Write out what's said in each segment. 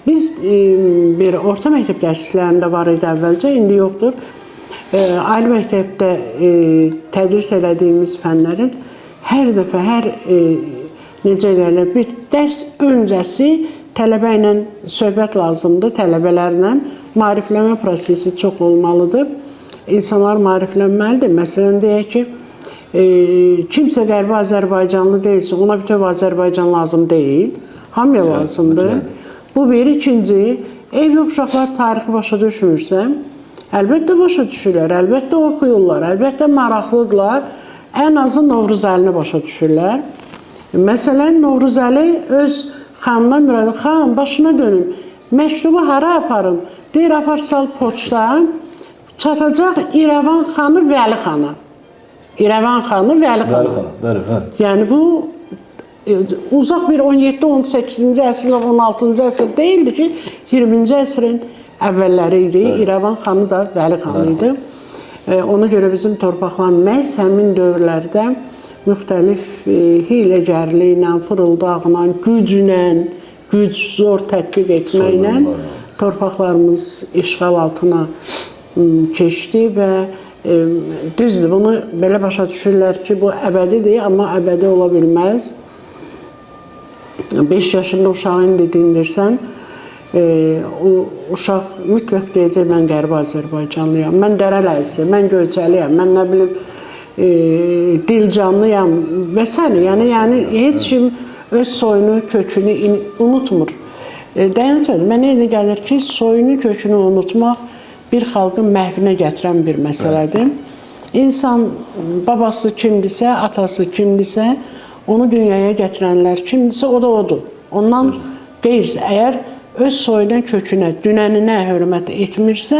Biz bir orta məktəb dərsliklərində var idi əvvəlcə, indi yoxdur. Ali məktəbdə tədris elədiyimiz fənlərin hər dəfə, necə deyirlər, bir dərs öncəsi tələbə ilə söhbət lazımdır, tələbələrlə. Maarifləmə prosesi çox olmalıdır. İnsanlar maariflənməlidir. Məsələn, deyək ki, kimsə qərbi Azərbaycanlı deyilsə, ona bütöv Azərbaycan lazım deyil. Hamıya lazımdır. Bu bir. İkinci, evli uşaqlar tarixi başa düşmürsə, əlbəttə başa düşürlər, əlbəttə oxuyurlar, əlbəttə maraqlıdırlar. Ən azı Novruzəlini başa düşürlər. Məsələn, Novruzəli öz xanına müraciət, xan, başına dönüm, məktubu hara aparım? Deyir, apar sal poçta, çatacaq İrəvan xanı Vəli xana. İrəvan xanı Vəli xana. Yəni bu uzaq bir 17-18-ci əsr, 16-cı əsr deyildi ki, 20-ci əsrin əvvəlləri idi. İrəvan xanı da Vəli xanı idi. Ona görə bizim torpaqlar məhz həmin dövrlərdə müxtəlif hiləgərliklə, fırıldaqla, güclə, güc zor tətbiq etməklə torpaqlarımız işğal altına keçdi və düzdür, bunu belə başa düşürlər ki, bu əbədidir, amma əbədi ola bilməz. 5 yaşında uşağı indi dindirsən, uşaq mütləq deyəcək, mən Qərbi Azərbaycanlıyam, mən Dərələyisi, mən Göyçəliyəm, mən nə bilim, dilcanlıyam və s. Yəni, heç kim öz soyunu, kökünü unutmur. Dayanıqdır, mənə elə gəlir ki, soyunu, kökünü unutmaq bir xalqın məhvinə gətirən bir məsələdir. İnsan babası kimdirsə, atası kimdirsə, onu dünyaya gətirənlər kimdirsə, o da odur. Ondan qeyirsə, əgər öz soyuna, kökünə, dünəninə hörmət etmirsə,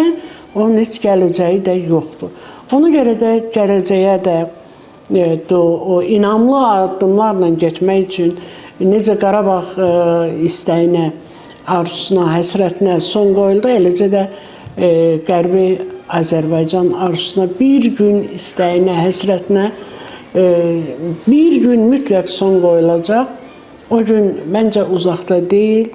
onun heç gələcəyi də yoxdur. Ona görə də gələcəyə də o inamlı addımlarla getmək üçün necə Qarabağ istəyinə, arzusuna, həsrətinə son qoyuldu, eləcə də Qərbi Azərbaycan arzusuna bir gün istəyinə, həsrətinə bir gün mütləq son qoyulacaq. O gün məncə uzaqda deyil.